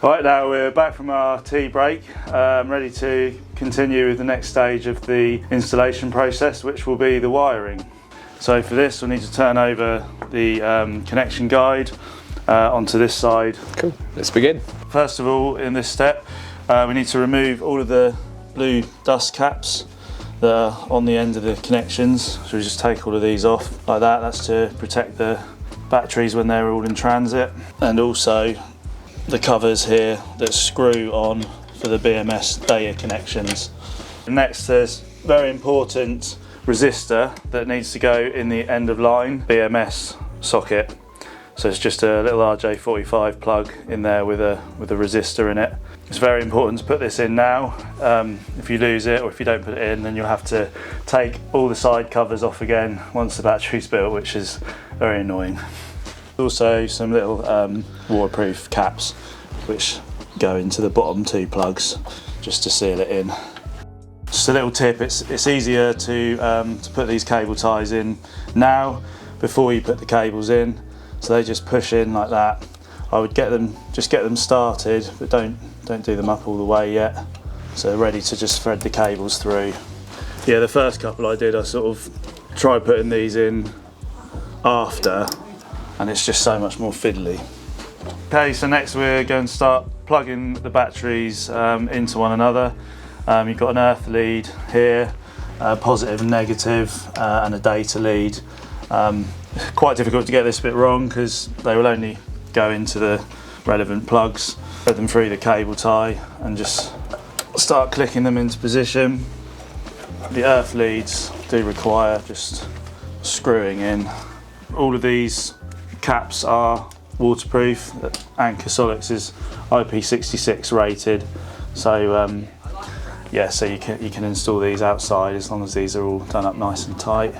Right, now we're back from our tea break, ready to continue with the next stage of the installation process, which will be the wiring. So for this we'll need to turn over the connection guide onto this side. Cool, let's begin. First of all, in this step, we need to remove all of the blue dust caps that are on the end of the connections. So we just take all of these off like that. That's to protect the batteries when they're all in transit, and also the covers here that screw on for the BMS data connections. Next, there's very important resistor that needs to go in the end of line BMS socket. So it's just a little RJ45 plug in there with a resistor in it. It's very important to put this in now. If you lose it or if you don't put it in, then you'll have to take all the side covers off again once the battery's built, which is very annoying. Also some little waterproof caps which go into the bottom two plugs just to seal it in. Just a little tip, it's easier to put these cable ties in now before you put the cables in, so they just push in like that. I would get them started, but don't do them up all the way yet, so they're ready to just thread the cables through. Yeah, the first couple I did, I sort of tried putting these in after, and it's just so much more fiddly. Okay, so next we're going to start plugging the batteries into one another. You've got an earth lead here, positive and negative, and a data lead. Quite difficult to get this bit wrong because they will only go into the relevant plugs. Thread them through the cable tie and just start clicking them into position. The earth leads do require just screwing in. All of these caps are waterproof. Anker SOLIX is IP66 rated, so yeah, so you can install these outside as long as these are all done up nice and tight.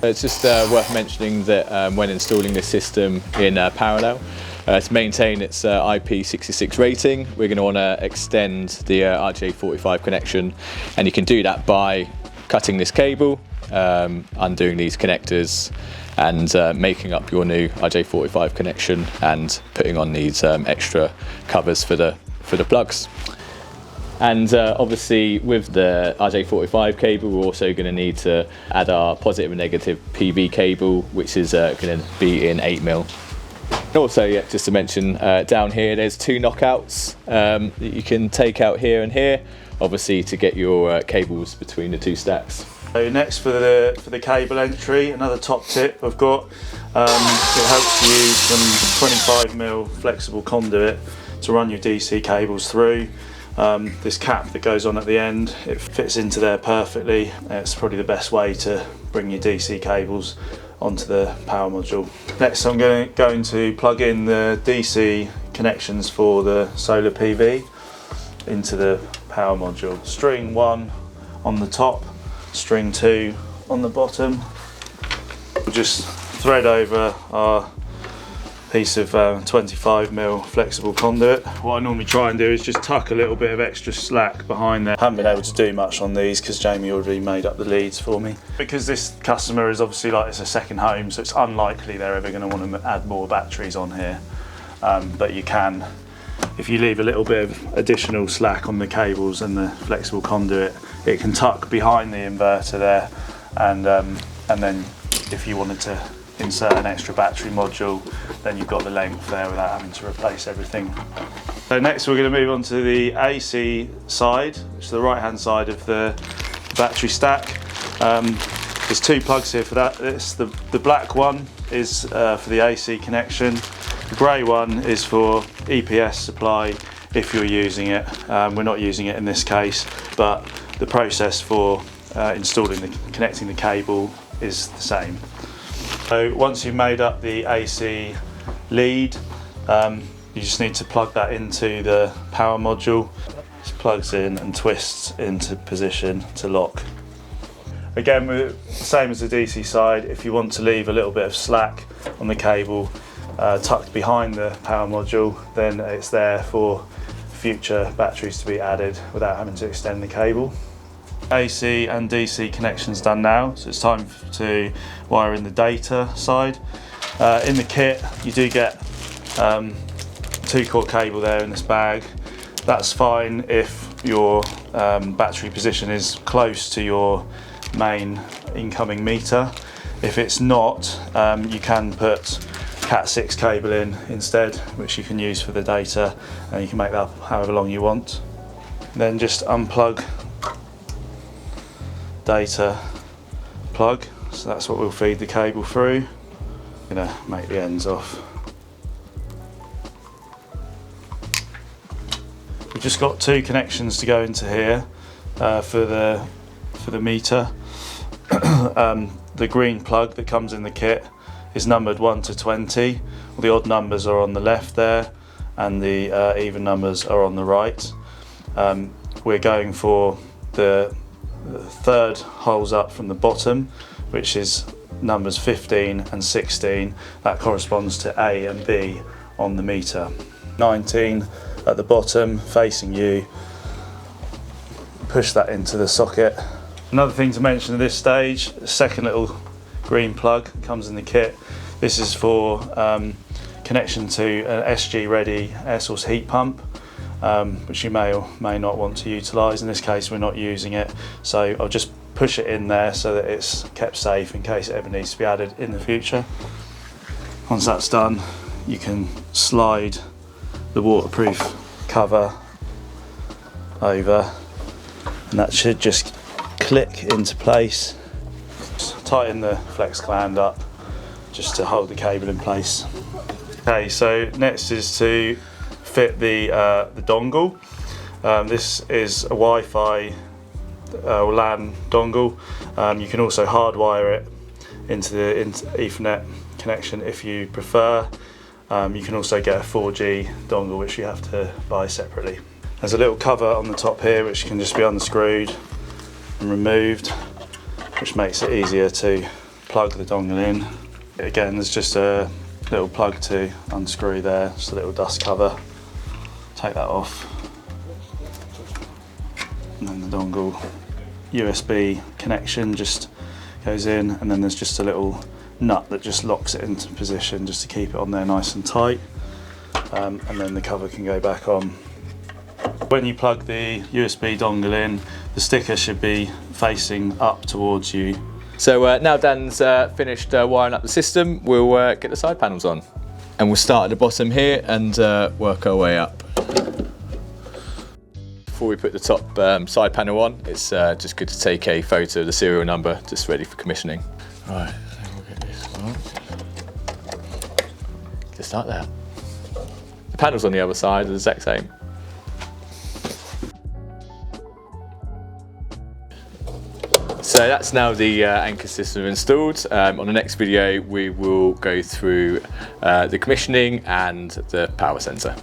It's just worth mentioning that when installing this system in parallel, to maintain its IP66 rating, we're going to want to extend the RJ45 connection, and you can do that by cutting this cable, undoing these connectors, and making up your new RJ45 connection and putting on these extra covers for the plugs. And obviously with the RJ45 cable, we're also going to need to add our positive and negative PV cable, which is going to be in 8mm. Also, yeah, just to mention, down here there's two knockouts that you can take out here and here, obviously to get your cables between the two stacks. So next for the cable entry, another top tip I've got, it helps to use some 25mm flexible conduit to run your DC cables through. This cap that goes on at the end, it fits into there perfectly. It's probably the best way to bring your DC cables onto the power module. Next I'm going to plug in the DC connections for the solar PV into the power module. String 1 on the top, string 2 on the bottom. We'll just thread over our piece of 25mm flexible conduit. What I normally try and do is just tuck a little bit of extra slack behind there. I haven't been able to do much on these because Jamie already made up the leads for me. Because this customer is obviously like it's a second home, so it's unlikely they're ever going to want to add more batteries on here. But you can, if you leave a little bit of additional slack on the cables and the flexible conduit, it can tuck behind the inverter there, and then if you wanted to insert an extra battery module, then you've got the length there without having to replace everything. So next we're going to move on to the AC side, which is the right hand side of the battery stack. There's two plugs here for that. The black one is for the AC connection. The grey one is for EPS supply if you're using it. We're not using it in this case, but the process for connecting the cable is the same. So once you've made up the AC lead, you just need to plug that into the power module. It plugs in and twists into position to lock. Again, same as the DC side, if you want to leave a little bit of slack on the cable tucked behind the power module, then it's there for future batteries to be added without having to extend the cable. AC and DC connections done now, so it's time to wire in the data side. In the kit you do get 2-core cable there in this bag. That's fine if your battery position is close to your main incoming meter. If it's not, you can put Cat6 cable in instead, which you can use for the data, and you can make that however long you want. Then just unplug data plug, so that's what we'll feed the cable through. I'm gonna make the ends off. We've just got 2 connections to go into here for the meter. The green plug that comes in the kit is numbered 1 to 20. All the odd numbers are on the left there, and the even numbers are on the right. We're going for the 3rd holes up from the bottom, which is numbers 15 and 16. That corresponds to A and B on the meter. 19 at the bottom facing you. Push that into the socket. Another thing to mention at this stage, the second little green plug comes in the kit. This is for connection to an SG ready air source heat pump, which you may or may not want to utilise. In this case we're not using it, so I'll just push it in there so that it's kept safe in case it ever needs to be added in the future. Once that's done, you can slide the waterproof cover over, and that should just click into place. Just tighten the flex gland up just to hold the cable in place. Okay, so next is to fit the dongle. This is a Wi-Fi or LAN dongle. You can also hardwire it into the Ethernet connection if you prefer. You can also get a 4G dongle, which you have to buy separately. There's a little cover on the top here which can just be unscrewed and removed, which makes it easier to plug the dongle in. Again, there's just a little plug to unscrew there, just a little dust cover. Take that off, and then the dongle USB connection just goes in, and then there's just a little nut that just locks it into position just to keep it on there nice and tight, and then the cover can go back on. When you plug the USB dongle in, the sticker should be facing up towards you. So now Dan's finished wiring up the system, we'll get the side panels on. And we'll start at the bottom here and work our way up. Before we put the top side panel on, it's just good to take a photo of the serial number, just ready for commissioning. Right, so we'll get this one. Just like that. The panels on the other side are the exact same. So that's now the Anker system installed. On the next video we will go through the commissioning and the power sensor.